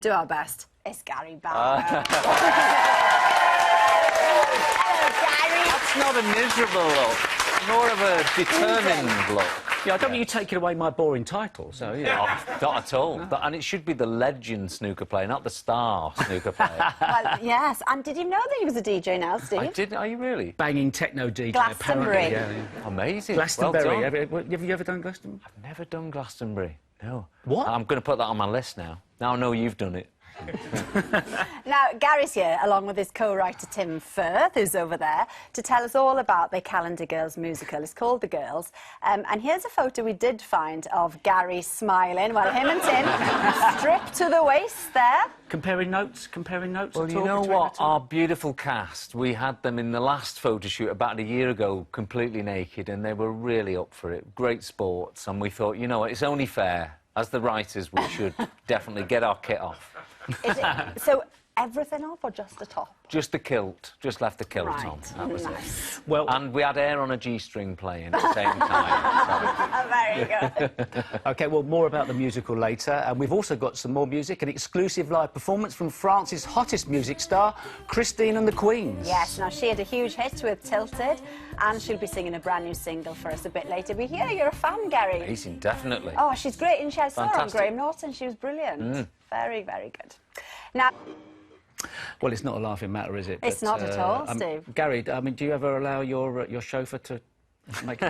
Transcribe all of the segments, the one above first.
Do our best. It's Gary Barlow. Hello, Gary. That's not a miserable look. More of a determined look. Yeah, I don't mean you taking away my boring title, so, yeah. Not at all. No. And it should be the legend snooker player, not the star snooker player. Well, yes. And did you know that he was a DJ now, Steve? I did. Are you really? Banging techno DJ, Glastonbury. apparently. Yeah. Amazing. Glastonbury. Well have you ever done Glastonbury? I've never done Glastonbury. No. What? I'm going to put that on my list now. Now I know you've done it. Now, Gary's here, along with his co-writer Tim Firth, who's over there, to tell us all about the Calendar Girls musical. It's called The Girls. And here's a photo we did find of Gary smiling while him and Tim stripped to the waist there. Comparing notes Well, you know what? Our beautiful cast, we had them in the last photo shoot about a year ago, completely naked, and they were really up for it. Great sports. And we thought, you know what, it's only fair. As the writers, we should definitely get our kit off. Is it, so everything off or just the top? Just the kilt. Just left the kilt on. That was Nice. it. Well, And we had air on a G-string playing at the same time. Very good. OK, well, more about the musical later. And we've also got some more music, an exclusive live performance from France's hottest music star, Christine and the Queens. Yes, now she had a huge hit with Tilted, and she'll be singing a brand new single for us a bit later. But yeah, you're a fan, Gary. Amazing, definitely. Oh, she's great, and she saw her on Fantastic. Graham Norton. She was brilliant. Very, very good. Now, Well, it's not a laughing matter, is it? It's not at all, Steve. Gary, I mean, do you ever allow your chauffeur to make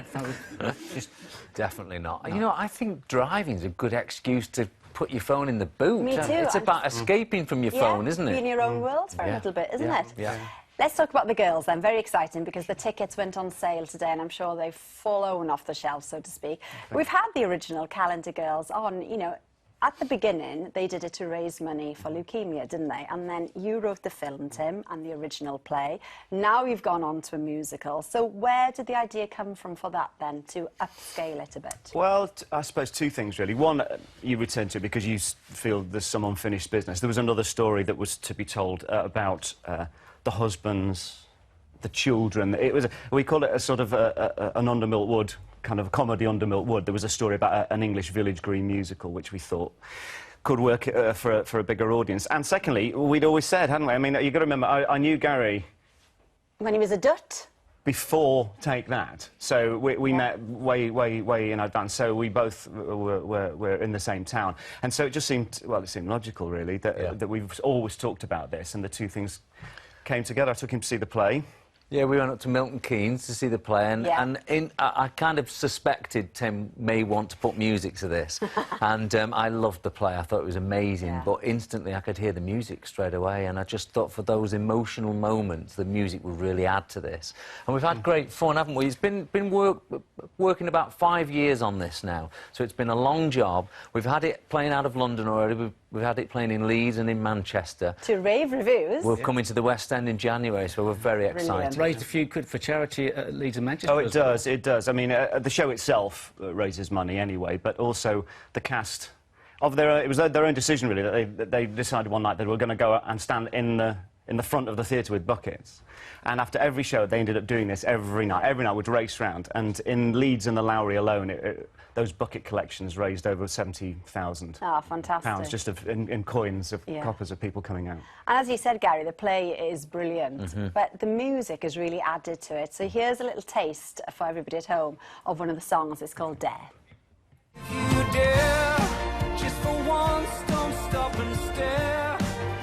just... Definitely not. You know, I think driving's a good excuse to put your phone in the boot. Me too. It's about escaping from your phone, isn't be it? in your own world for a Yeah. little bit, isn't Yeah. it? Yeah. Let's talk about The Girls then. Very exciting because the tickets went on sale today and I'm sure they've fallen off the shelf, so to speak. We've had the original Calendar Girls on, you know, at the beginning, they did it to raise money for leukemia, didn't they? And then you wrote the film, Tim, and the original play. Now you've gone on to a musical. So where did the idea come from for that, then, to upscale it a bit? Well, I suppose two things, really. One, you returned to it because you feel there's some unfinished business. There was another story that was to be told about the husbands, the children. It was, we call it a sort of an Undermilt Wood kind of comedy under Milt Wood. There was a story about an English village green musical, which we thought could work for a bigger audience. And secondly, we'd always said, hadn't we? I mean, you've got to remember, I knew Gary... When he was a dut? Before Take That. So we met way in advance. So we both were in the same town. And so it just seemed, well, it seemed logical, really, that, that we've always talked about this, and the two things came together. I took him to see the play. Yeah, we went up to Milton Keynes to see the play, and, I kind of suspected Tim may want to put music to this, and I loved the play. I thought it was amazing, but instantly I could hear the music straight away, and I just thought for those emotional moments, the music would really add to this. And we've had great fun, haven't we? It's been working about 5 years on this now, so it's been a long job. We've had it playing out of London already. We've had it playing in Leeds and in Manchester. To rave reviews. We're coming to the West End in January, so we're very excited. Raised a few quid for charity at Leeds and Manchester. Oh, it does, it does. I mean, the show itself raises money anyway, but also the cast of it was their own decision, really, that they decided one night that we were going to go and stand in the front of the theatre with buckets. And after every show, they ended up doing this every night. Every night we'd race round. And in Leeds and the Lowry alone, those bucket collections raised over £70,000. Oh, fantastic. Just in coins of coppers of people coming out. And as you said, Gary, the play is brilliant, but the music has really added to it. So here's a little taste for everybody at home of one of the songs. It's called Dare. You dare, just for once, don't stop and stare.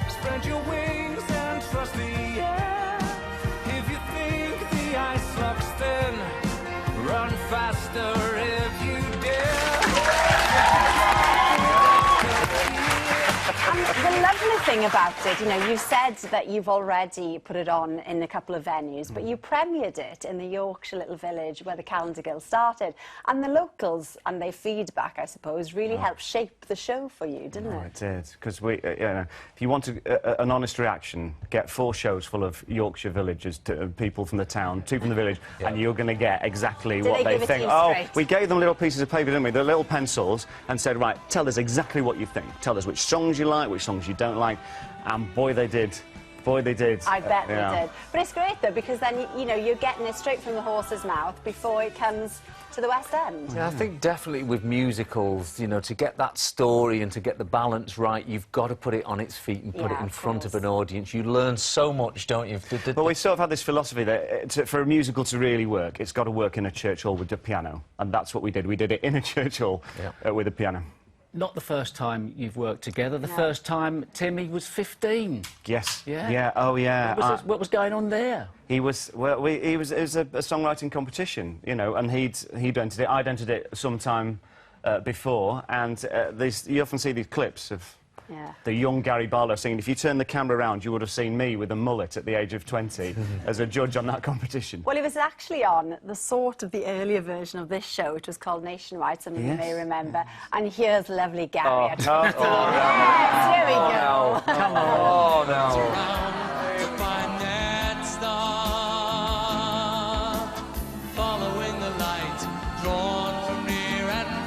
Spread your wings and trust the air. If you think the ice locks thin, run faster if you dare. And the lovely thing about it, you know, you've said that you've already put it on in a couple of venues, but you premiered it in the Yorkshire little village where the Calendar Girls started. And the locals and their feedback, I suppose, really helped shape the show for you, didn't it? It did, because you know, if you want an honest reaction, get 4 shows full of Yorkshire villagers, people from the town, 2 from the village, and you're going to get exactly what they think. Oh, we gave them little pieces of paper, didn't we? The little pencils, and said, right, tell us exactly what you think. Tell us which songs you like, which songs you don't like. And boy, they did Boy, they did. I bet they did. But it's great, though, because then, you know, you're getting it straight from the horse's mouth before it comes to the West End. Yeah, I think definitely with musicals, you know, to get that story and to get the balance right, you've got to put it on its feet and put it in front of an audience. You learn so much, don't you? Well, we sort of had this philosophy that for a musical to really work, it's got to work in a church hall with a piano. And that's what we did. We did it in a church hall with a piano. Not the first time you've worked together. The first time Timmy was 15. Yes. Yeah. Yeah. Oh, yeah. What was going on there? He was. Well, it was a songwriting competition, you know, and he'd entered it. I'd entered it sometime before, and you often see these clips of the young Gary Barlow singing. If you turn the camera around, you would have seen me with a mullet at the age of 20 as a judge on that competition. Well, he was actually on the earlier version of this show, which was called Nationwide, some of you may remember. And here's lovely Gary. Oh, yes, here we go. Come on. Oh, no. Following the light, drawn from near and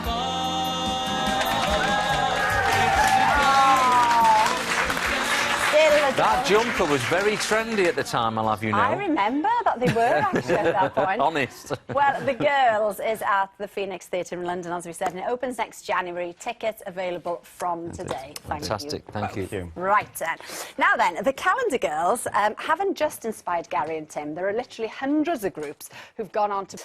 That jumper was very trendy at the time, I'll have you know. I remember that they were actually at that point. Honest. Well, The Girls is at the Phoenix Theatre in London, as we said, and it opens next January. Tickets available from today. Fantastic, thank you. Right then. Now then, the Calendar Girls haven't just inspired Gary and Tim. There are literally hundreds of groups who've gone on to...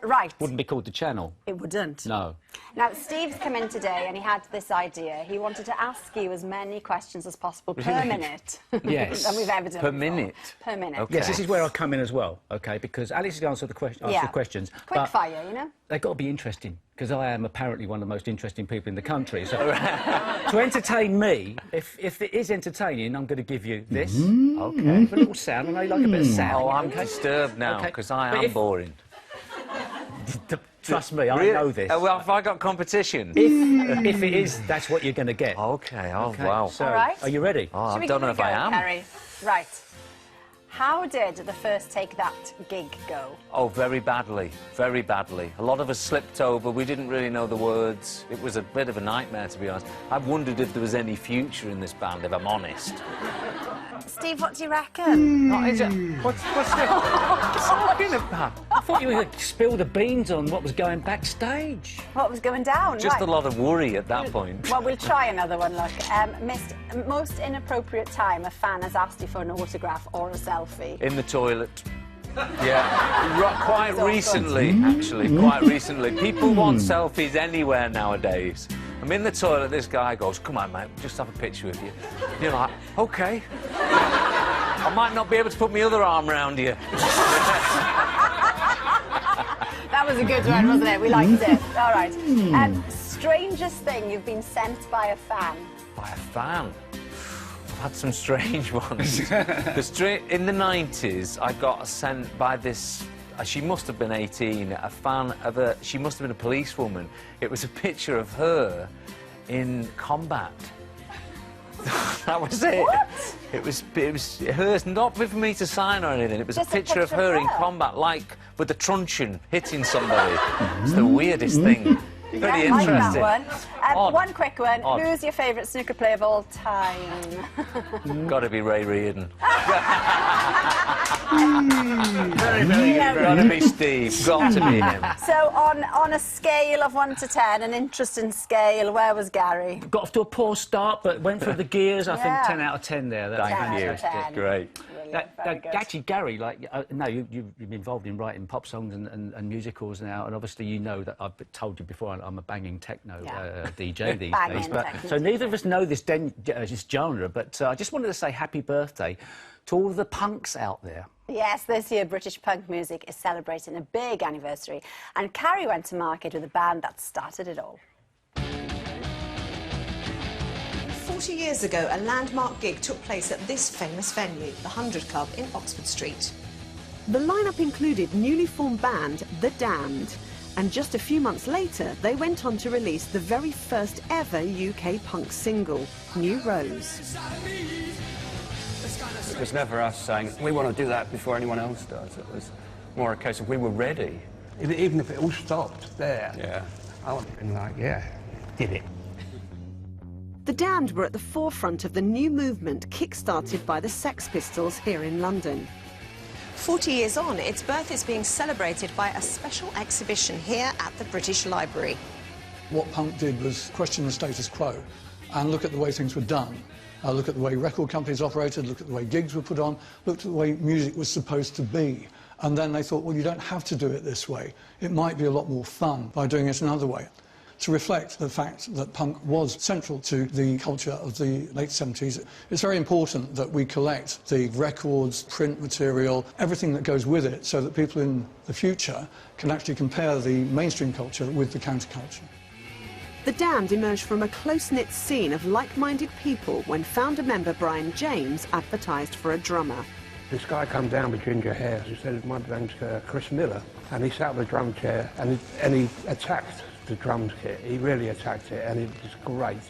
right. Wouldn't be called The Channel. It wouldn't. No. Now, Steve's come in today and he had this idea. He wanted to ask you as many questions as possible per minute. Yes. than we've ever done Per before. minute? Per minute. Okay. Yes, this is where I come in as well, OK? Because Alice is going to answer the questions. Quick but fire, you know? They've got to be interesting, because I am apparently one of the most interesting people in the country. So to entertain me, if it is entertaining, I'm going to give you this. OK. A little sound. I know you like a bit of sound. Oh, I'm disturbed now, because I am boring. Trust me, I know this. Well, have I got competition? If it is, that's what you're going to get. OK, wow. So, All right. are you ready? Oh, Should we I don't give know it a if go, I am. Kerry? Right. How did the first Take That gig go? Oh, very badly, very badly. A lot of us slipped over. We didn't really know the words. It was a bit of a nightmare, to be honest. I've wondered if there was any future in this band, if I'm honest. Steve, what do you reckon? What's talking about? I thought you were going to spill the beans on what was going backstage. What was going down? Just right. a lot of worry at that point. Well, we'll try another one, look. Most inappropriate time a fan has asked you for an autograph or a selfie. In the toilet. Yeah, quite recently, actually, quite recently. People want selfies anywhere nowadays. I'm in the toilet, this guy goes, "Come on, mate, just have a picture with you." And you're like, OK. I might not be able to put my other arm round you. That was a good one, wasn't it? We liked it. All right. Strangest thing you've been sent by a fan? By a fan? I've had some strange ones. In the 90s, I got sent by this... she must have been 18, a fan of a... She must have been a policewoman. It was a picture of her in combat. That was it. What? It was hers, not for me to sign or anything. It was Just a picture of her in combat, like with a truncheon hitting somebody. It's the weirdest thing. Very I like interesting. that one. Odd. One quick one. Odd. Who's your favourite snooker player of all time? Got to be Ray Reardon. Very, very good. Got to be Steve. Got to be him. So, on a scale of 1 to 10, an interesting scale, where was Gary? Got off to a poor start, but went through the gears. I think Yeah. 10 out of 10 there. That's Thank you. fantastic. Great. Brilliant, very good. Actually, Gary, you've been involved in writing pop songs and musicals now, and obviously you know that I've told you before I'm a banging techno DJ these Banging days. But, techno. so neither of us know this genre, but I just wanted to say happy birthday to all of the punks out there. Yes, this year British punk music is celebrating a big anniversary, and Carrie went to market with a band that started it all. 40 years ago, a landmark gig took place at this famous venue, the 100 Club in Oxford Street. The lineup included newly formed band The Damned, and just a few months later they went on to release the very first ever UK punk single, New Rose. It was never us saying, we want to do that before anyone else does. It was more a case of we were ready. Even if it all stopped there, Yeah. I would have been like, yeah, did it. The Damned were at the forefront of the new movement kick-started by the Sex Pistols here in London. 40 years on, its birth is being celebrated by a special exhibition here at the British Library. What punk did was question the status quo and look at the way things were done. Look at the way record companies operated, look at the way gigs were put on, look at the way music was supposed to be. And then they thought, well, you don't have to do it this way. It might be a lot more fun by doing it another way. To reflect the fact that punk was central to the culture of the late 70s, it's very important that we collect the records, print material, everything that goes with it, so that people in the future can actually compare the mainstream culture with the counterculture. The Damned emerged from a close-knit scene of like-minded people when founder member Brian James advertised for a drummer. This guy come down with ginger hair. He said, my name's Chris Miller. And he sat on the drum chair and he attacked the drum kit. He really attacked it, and it was great.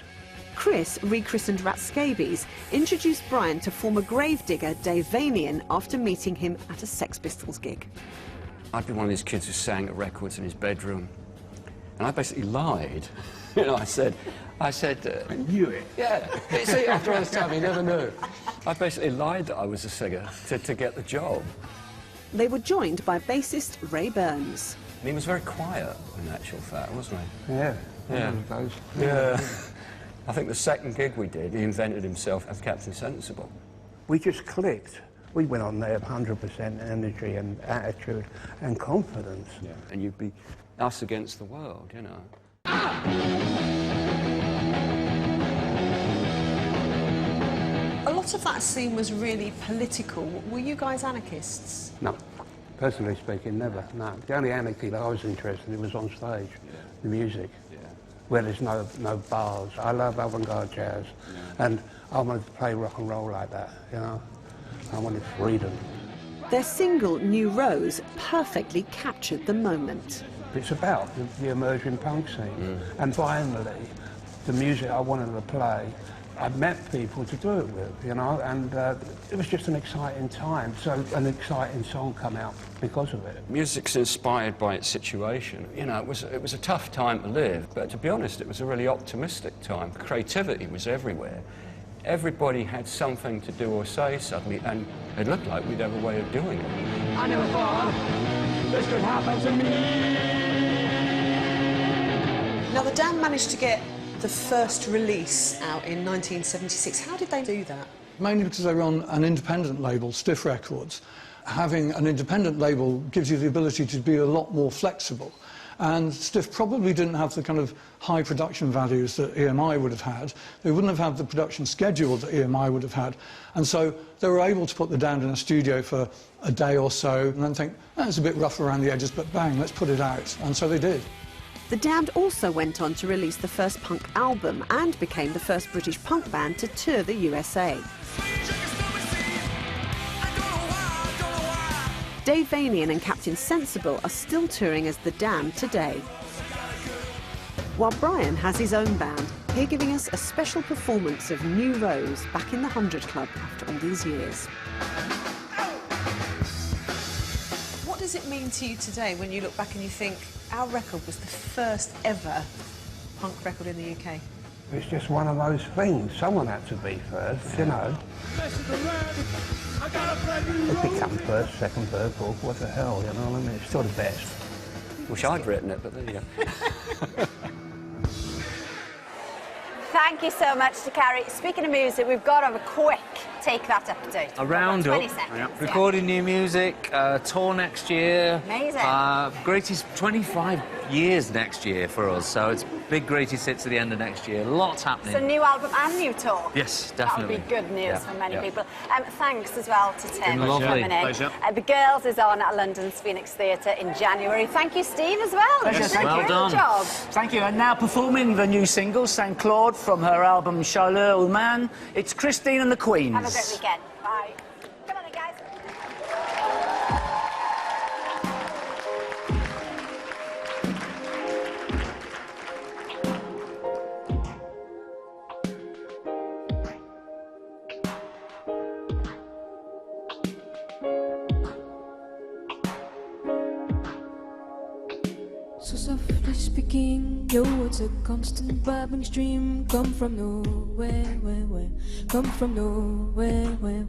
Chris, rechristened Rat Scabies, introduced Brian to former gravedigger Dave Vanian after meeting him at a Sex Pistols gig. I'd been one of these kids who sang at records in his bedroom, and I basically lied. You know, I said... I knew it. Yeah. See, after all this time, he never knew. I basically lied that I was a singer to get the job. They were joined by bassist Ray Burns. He was very quiet, in actual fact, wasn't he? Yeah. Yeah. Yeah. I think the second gig we did, he invented himself as Captain Sensible. We just clicked. We went on there 100% energy and attitude and confidence. Yeah. And you'd be us against the world, you know. A lot of that scene was really political. Were you guys anarchists? No. Personally speaking, never, no. The only anarchy that I was interested in was on stage, the music, where there's no bars. I love avant-garde jazz, and I wanted to play rock and roll like that, you know. I wanted freedom. Their single, New Rose, perfectly captured the moment. It's about the emerging punk scene, and finally, the music I wanted to play, I met people to do it with, you know, and it was just an exciting time. So an exciting song come out because of it. Music's inspired by its situation. You know, it was a tough time to live, but to be honest, it was a really optimistic time. Creativity was everywhere. Everybody had something to do or say suddenly, and it looked like we'd have a way of doing it. I never thought this could happen to me. Now, the Damned managed to get the first release out in 1976. How did they do that? Mainly because they were on an independent label, Stiff Records. Having an independent label gives you the ability to be a lot more flexible. And Stiff probably didn't have the kind of high production values that EMI would have had. They wouldn't have had the production schedule that EMI would have had. And so they were able to put the Damned in a studio for a day or so and then think, oh, it's a bit rough around the edges, but bang, let's put it out. And so they did. The Damned also went on to release the first punk album and became the first British punk band to tour the USA. Dave Vanian and Captain Sensible are still touring as The Damned today. While Brian has his own band, here giving us a special performance of New Rose back in the 100 Club after all these years. What does it mean to you today when you look back and you think our record was the first ever punk record in the UK? It's just one of those things. Someone had to be first, you know. It become first, second, third, fourth, what the hell, you know what I mean? It's still the best. Wish I'd written it, but there you go. Thank you so much to Carrie. Speaking of music, we've got to have a quick Take That update. A roundup. 20 seconds. Recording new music, tour next year. Amazing. Greatest 25 years next year for us, so it's big greatest hits at the end of next year. Lots happening. So new album and new tour. Yes, definitely. That'll be good news Yeah, for many yeah. people. Thanks as well to Tim for lovely. coming in. Pleasure. The Girls is on at London's Phoenix Theatre in January. Thank you, Steve, as well. Pleasure, You've thank done a you. great Well done. job. Thank you. And now performing the new single, St. Claude, from her album Charleur Humain, it's Christine and the Queens. Have a great weekend. Bye. Come on, guys. So softly speaking, your words a constant babbling stream. Come from nowhere, where? Come from nowhere, where?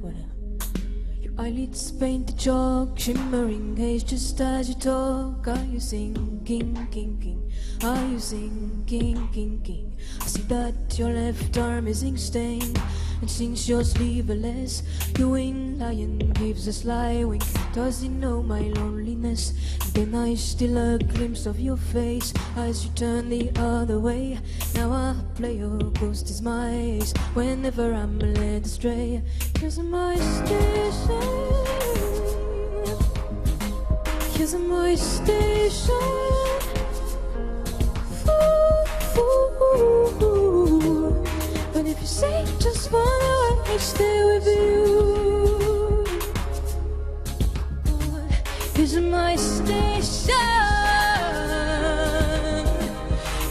Your eyelids paint the chalk, shimmering haze just as you talk. Are you singing, king? Are you singing, king? I see that your left arm is ink-stained, and since you're sleeveless, your winged lion gives a sly wink. Does he know my loneliness? Then I steal a glimpse of your face as you turn the other way. Now I play your ghost is my ace whenever I'm led astray. 'Cause of my station, 'cause of my station. Ooh. But if you say just one word, I stay with you. 'Cause of my station,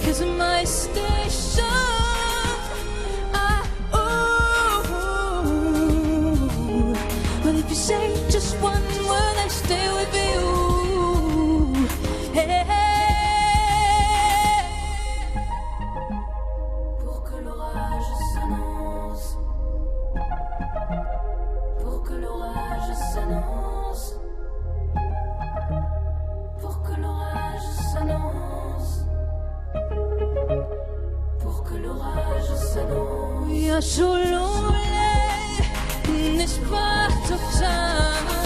'cause of my station. But if you say just one word, I stay with you. Hey, hey. Pour que l'orage s'annonce, pour que l'orage s'annonce, pour que l'orage s'annonce, pour que l'orage s'annonce. Il y a chaud long in this part of time.